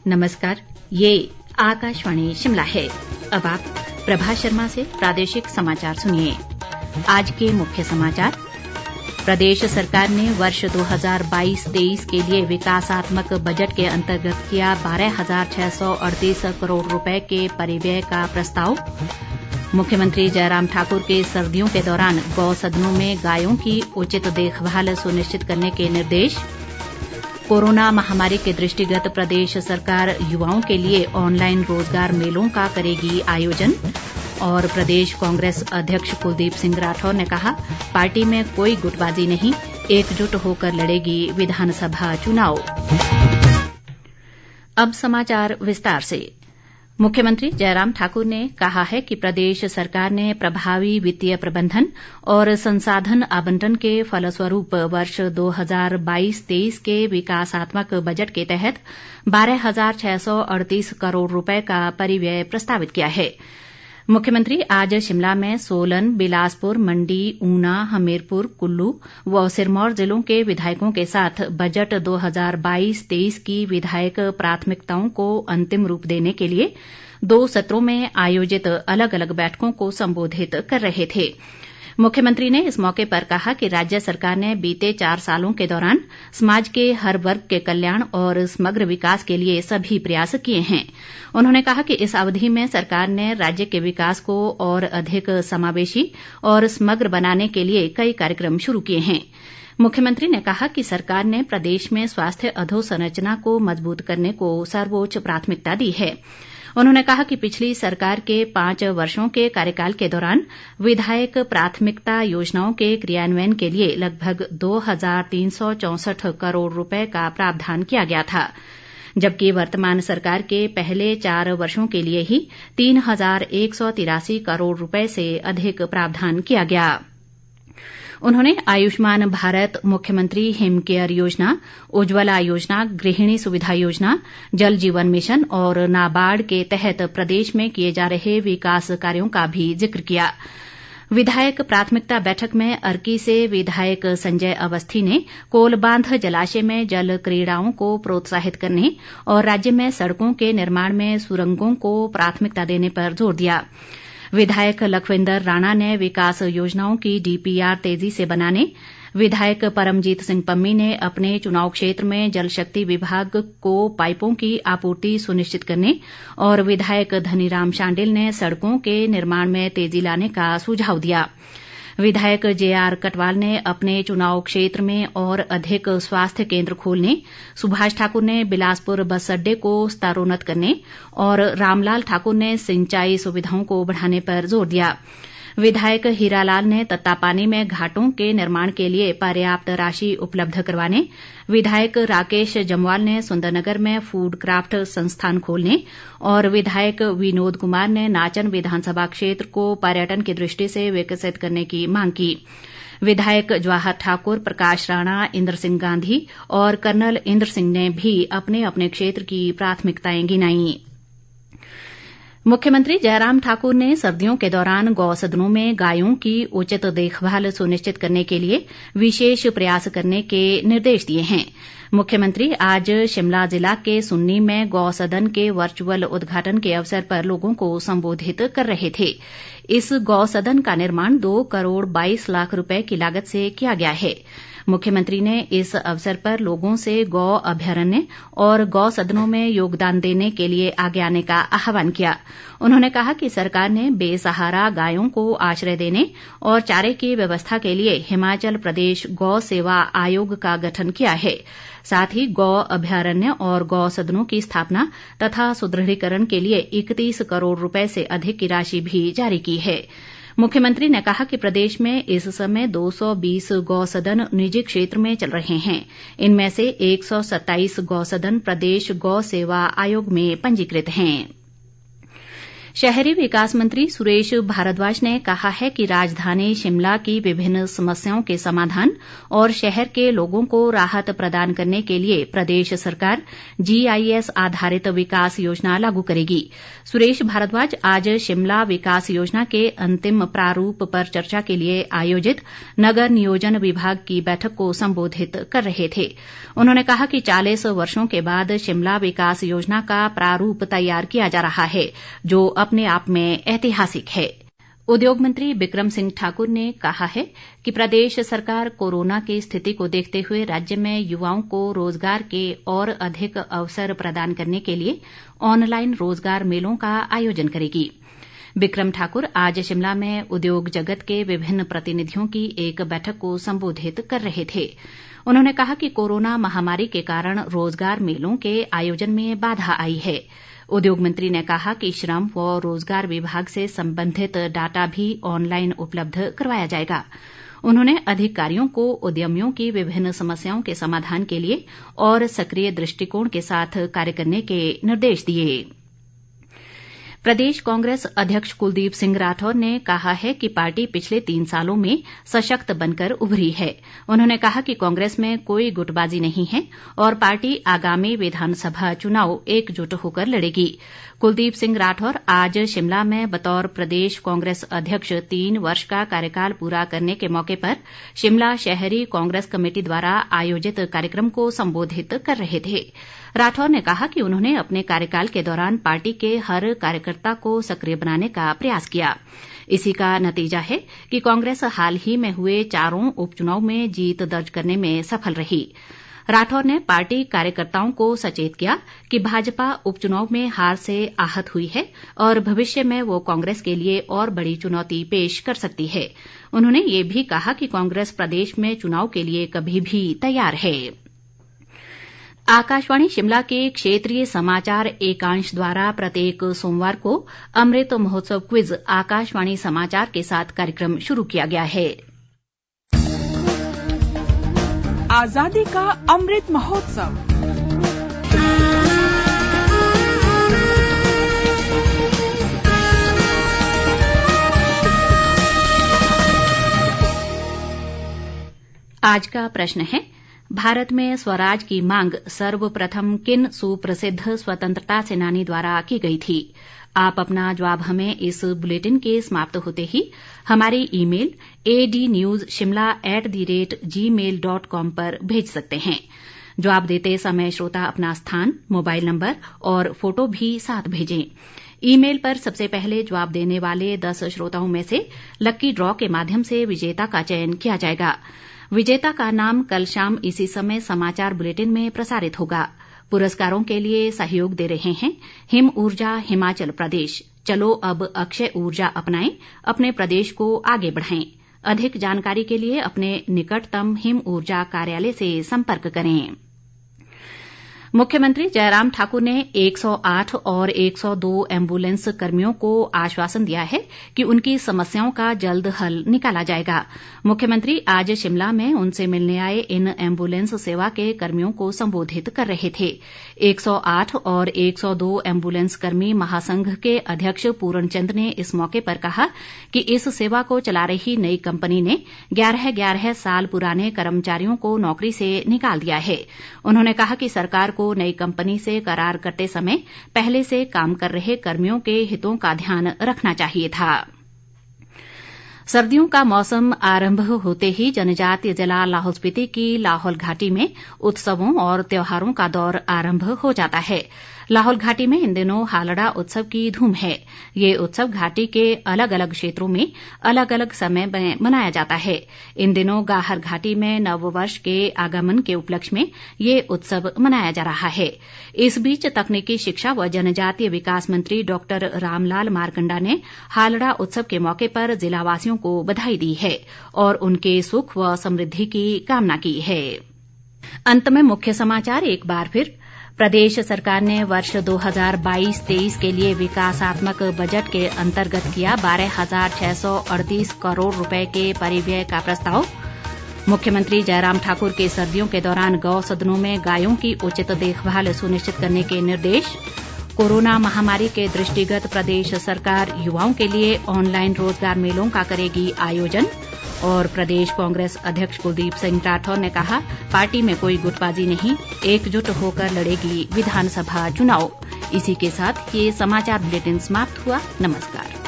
नमस्कार, ये आकाशवाणी शिमला है। अब आप प्रभा शर्मा से प्रादेशिक समाचार सुनिए। आज के मुख्य समाचार। प्रदेश सरकार ने वर्ष 2022-23 के लिए विकासात्मक बजट के अंतर्गत किया 12,638 करोड़ रुपए के परिव्यय का प्रस्ताव। मुख्यमंत्री जयराम ठाकुर के सर्दियों के दौरान गौ सदनों में गायों की उचित देखभाल सुनिश्चित करने के निर्देश। कोरोना महामारी के दृष्टिगत प्रदेश सरकार युवाओं के लिए ऑनलाइन रोजगार मेलों का करेगी आयोजन। और प्रदेश कांग्रेस अध्यक्ष कुलदीप सिंह राठौर ने कहा, पार्टी में कोई गुटबाजी नहीं, एकजुट होकर लड़ेगी विधानसभा चुनाव। अब समाचार विस्तार से। मुख्यमंत्री जयराम ठाकुर ने कहा है कि प्रदेश सरकार ने प्रभावी वित्तीय प्रबंधन और संसाधन आवंटन के फलस्वरूप वर्ष 2022-23 के विकासात्मक बजट के तहत 12,638 करोड़ रुपए का परिव्यय प्रस्तावित किया है। मुख्यमंत्री आज शिमला में सोलन, बिलासपुर, मंडी, ऊना, हमीरपुर, कुल्लू व सिरमौर जिलों के विधायकों के साथ बजट 2022-23 की विधायक प्राथमिकताओं को अंतिम रूप देने के लिए 2 सत्रों में आयोजित अलग अलग बैठकों को संबोधित कर रहे थे। मुख्यमंत्री ने इस मौके पर कहा कि राज्य सरकार ने बीते 4 सालों के दौरान समाज के हर वर्ग के कल्याण और समग्र विकास के लिए सभी प्रयास किए हैं। उन्होंने कहा कि इस अवधि में सरकार ने राज्य के विकास को और अधिक समावेशी और समग्र बनाने के लिए कई कार्यक्रम शुरू किए हैं। मुख्यमंत्री ने कहा कि सरकार ने प्रदेश में स्वास्थ्य अधोसंरचना को मजबूत करने को सर्वोच्च प्राथमिकता दी है। उन्होंने कहा कि पिछली सरकार के 5 वर्षों के कार्यकाल के दौरान विधायक प्राथमिकता योजनाओं के क्रियान्वयन के लिए लगभग 2,364 करोड़ रुपए का प्रावधान किया गया था, जबकि वर्तमान सरकार के पहले 4 वर्षों के लिए ही 3,183 करोड़ रुपए से अधिक प्रावधान किया गया। उन्होंने आयुष्मान भारत, मुख्यमंत्री हिम केयर योजना, उज्ज्वला योजना, गृहिणी सुविधा योजना, जल जीवन मिशन और नाबार्ड के तहत प्रदेश में किए जा रहे विकास कार्यों का भी जिक्र किया। विधायक प्राथमिकता बैठक में अर्की से विधायक संजय अवस्थी ने कोलबांध जलाशय में जल क्रीड़ाओं को प्रोत्साहित करने और राज्य में सड़कों के निर्माण में सुरंगों को प्राथमिकता देने पर जोर दिया। विधायक लखविंदर राणा ने विकास योजनाओं की डीपीआर तेजी से बनाने, विधायक परमजीत सिंह पम्मी ने अपने चुनाव क्षेत्र में जल शक्ति विभाग को पाइपों की आपूर्ति सुनिश्चित करने और विधायक धनीराम शांडिल ने सड़कों के निर्माण में तेजी लाने का सुझाव दिया। विधायक जेआर कटवाल ने अपने चुनाव क्षेत्र में और अधिक स्वास्थ्य केंद्र खोलने, सुभाष ठाकुर ने बिलासपुर बस अड्डे को स्तरोन्नत करने और रामलाल ठाकुर ने सिंचाई सुविधाओं को बढ़ाने पर जोर दिया। विधायक हीरालाल ने तत्तापानी में घाटों के निर्माण के लिए पर्याप्त राशि उपलब्ध करवाने, विधायक राकेश जम्वाल ने सुंदरनगर में फूड क्राफ्ट संस्थान खोलने और विधायक विनोद कुमार ने नाचन विधानसभा क्षेत्र को पर्यटन की दृष्टि से विकसित करने की मांग की। विधायक जवाहर ठाकुर, प्रकाश राणा, इंद्र सिंह गांधी और कर्नल इंद्र सिंह ने भी अपने अपने क्षेत्र की प्राथमिकताएं गिनाई। मुख्यमंत्री जयराम ठाकुर ने सर्दियों के दौरान गौ सदनों में गायों की उचित देखभाल सुनिश्चित करने के लिए विशेष प्रयास करने के निर्देश दिए हैं। मुख्यमंत्री आज शिमला जिला के सुन्नी में गौ सदन के वर्चुअल उद्घाटन के अवसर पर लोगों को संबोधित कर रहे थे। इस गौ सदन का निर्माण 2 करोड़ 22 लाख रुपए की लागत से किया गया है। मुख्यमंत्री ने इस अवसर पर लोगों से गौ अभ्यारण्य और गौ सदनों में योगदान देने के लिए आगे आने का आह्वान किया। उन्होंने कहा कि सरकार ने बेसहारा गायों को आश्रय देने और चारे की व्यवस्था के लिए हिमाचल प्रदेश गौ सेवा आयोग का गठन किया है। साथ ही गौ अभ्यारण्य और गौ सदनों की स्थापना तथा सुदृढ़ीकरण के लिए 31 करोड़ रुपए से अधिक की राशि भी जारी की है। मुख्यमंत्री ने कहा कि प्रदेश में इस समय 220 गौ सदन निजी क्षेत्र में चल रहे हैं। इनमें से 127 गौ सदन प्रदेश गौ सेवा आयोग में पंजीकृत हैं। शहरी विकास मंत्री सुरेश भारद्वाज ने कहा है कि राजधानी शिमला की विभिन्न समस्याओं के समाधान और शहर के लोगों को राहत प्रदान करने के लिए प्रदेश सरकार GIS आधारित विकास योजना लागू करेगी। सुरेश भारद्वाज आज शिमला विकास योजना के अंतिम प्रारूप पर चर्चा के लिए आयोजित नगर नियोजन विभाग की बैठक को संबोधित कर रहे थे। उन्होंने कहा कि 40 वर्षों के बाद शिमला विकास योजना का प्रारूप तैयार किया जा रहा है, जो अपने आप में ऐतिहासिक है। उद्योग मंत्री बिक्रम सिंह ठाकुर ने कहा है कि प्रदेश सरकार कोरोना की स्थिति को देखते हुए राज्य में युवाओं को रोजगार के और अधिक अवसर प्रदान करने के लिए ऑनलाइन रोजगार मेलों का आयोजन करेगी। बिक्रम ठाकुर आज शिमला में उद्योग जगत के विभिन्न प्रतिनिधियों की एक बैठक को संबोधित कर रहे थे। उन्होंने कहा कि कोरोना महामारी के कारण रोजगार मेलों के आयोजन में बाधा आई है। उद्योग मंत्री ने कहा कि श्रम व रोजगार विभाग से संबंधित डाटा भी ऑनलाइन उपलब्ध करवाया जाएगा। उन्होंने अधिकारियों को उद्यमियों की विभिन्न समस्याओं के समाधान के लिए और सक्रिय दृष्टिकोण के साथ कार्य करने के निर्देश दिए। प्रदेश कांग्रेस अध्यक्ष कुलदीप सिंह राठौर ने कहा है कि पार्टी पिछले 3 सालों में सशक्त बनकर उभरी है। उन्होंने कहा कि कांग्रेस में कोई गुटबाजी नहीं है और पार्टी आगामी विधानसभा चुनाव एकजुट होकर लड़ेगी। कुलदीप सिंह राठौर आज शिमला में बतौर प्रदेश कांग्रेस अध्यक्ष 3 वर्ष का कार्यकाल पूरा करने के मौके पर शिमला शहरी कांग्रेस कमेटी द्वारा आयोजित कार्यक्रम को संबोधित कर रहे थे। राठौर ने कहा कि उन्होंने अपने कार्यकाल के दौरान पार्टी के हर कार्यकर्ता को सक्रिय बनाने का प्रयास किया। इसी का नतीजा है कि कांग्रेस हाल ही में हुए 4 उपचुनाव में जीत दर्ज करने में सफल रही। राठौर ने पार्टी कार्यकर्ताओं को सचेत किया कि भाजपा उपचुनाव में हार से आहत हुई है और भविष्य में वो कांग्रेस के लिए और बड़ी चुनौती पेश कर सकती है। उन्होंने ये भी कहा कि कांग्रेस प्रदेश में चुनाव के लिए कभी भी तैयार है। आकाशवाणी शिमला के क्षेत्रीय समाचार एकांश द्वारा प्रत्येक सोमवार को अमृत महोत्सव क्विज आकाशवाणी समाचार के साथ कार्यक्रम शुरू किया गया है। आजादी का अमृत महोत्सव। आज का प्रश्न है, भारत में स्वराज की मांग सर्वप्रथम किन सुप्रसिद्ध स्वतंत्रता सेनानी द्वारा की गई थी? आप अपना जवाब हमें इस बुलेटिन के समाप्त होते ही हमारी ईमेल adnewsshimla@gmail.com पर भेज सकते हैं। जवाब देते समय श्रोता अपना स्थान, मोबाइल नंबर और फोटो भी साथ भेजें। ईमेल पर सबसे पहले जवाब देने वाले 10 श्रोताओं में से लक्की ड्रॉ के माध्यम से विजेता का चयन किया जाएगा। विजेता का नाम कल शाम इसी समय समाचार बुलेटिन में प्रसारित होगा। पुरस्कारों के लिए सहयोग दे रहे हैं हिम ऊर्जा हिमाचल प्रदेश। चलो अब अक्षय ऊर्जा अपनाएं, अपने प्रदेश को आगे बढ़ाएं। अधिक जानकारी के लिए अपने निकटतम हिम ऊर्जा कार्यालय से संपर्क करें। मुख्यमंत्री जयराम ठाकुर ने 108 और 102 एम्बुलेंस कर्मियों को आश्वासन दिया है कि उनकी समस्याओं का जल्द हल निकाला जाएगा। मुख्यमंत्री आज शिमला में उनसे मिलने आए इन एम्बुलेंस सेवा के कर्मियों को संबोधित कर रहे थे। 108 और 102 एम्बुलेंस कर्मी महासंघ के अध्यक्ष पूर्ण चंद ने इस मौके पर कहा कि इस सेवा को चला रही नई कंपनी ने 11 साल पुराने कर्मचारियों को नौकरी से निकाल दिया है। उन्होंने कहा कि सरकार को नई कंपनी से करार करते समय पहले से काम कर रहे कर्मियों के हितों का ध्यान रखना चाहिए था। सर्दियों का मौसम आरंभ होते ही जनजातीय जिला लाहौल स्पीति की लाहौल घाटी में उत्सवों और त्योहारों का दौर आरंभ हो जाता है। लाहौल घाटी में इन दिनों हालड़ा उत्सव की धूम है। ये उत्सव घाटी के अलग अलग क्षेत्रों में अलग अलग समय में मनाया जाता है। इन दिनों गाहर घाटी में नववर्ष के आगमन के उपलक्ष्य में ये उत्सव मनाया जा रहा है। इस बीच तकनीकी शिक्षा व जनजातीय विकास मंत्री डॉक्टर रामलाल मारकंडा ने हालड़ा उत्सव के मौके पर जिलावासियों को बधाई दी है और उनके सुख व समृद्धि की कामना की है। अंत में मुख्य समाचार एक बार फिर। प्रदेश सरकार ने वर्ष 2022-23 के लिए विकासात्मक बजट के अंतर्गत किया 12,638 करोड़ रुपए के परिव्यय का प्रस्ताव। मुख्यमंत्री जयराम ठाकुर के सर्दियों के दौरान गौ सदनों में गायों की उचित देखभाल सुनिश्चित करने के निर्देश। कोरोना महामारी के दृष्टिगत प्रदेश सरकार युवाओं के लिए ऑनलाइन रोजगार मेलों का करेगी आयोजन। और प्रदेश कांग्रेस अध्यक्ष कुलदीप सिंह राठौर ने कहा, पार्टी में कोई गुटबाजी नहीं, एकजुट होकर लड़ेगी विधानसभा चुनाव। इसी के साथ ये समाचार बुलेटिन समाप्त हुआ। नमस्कार।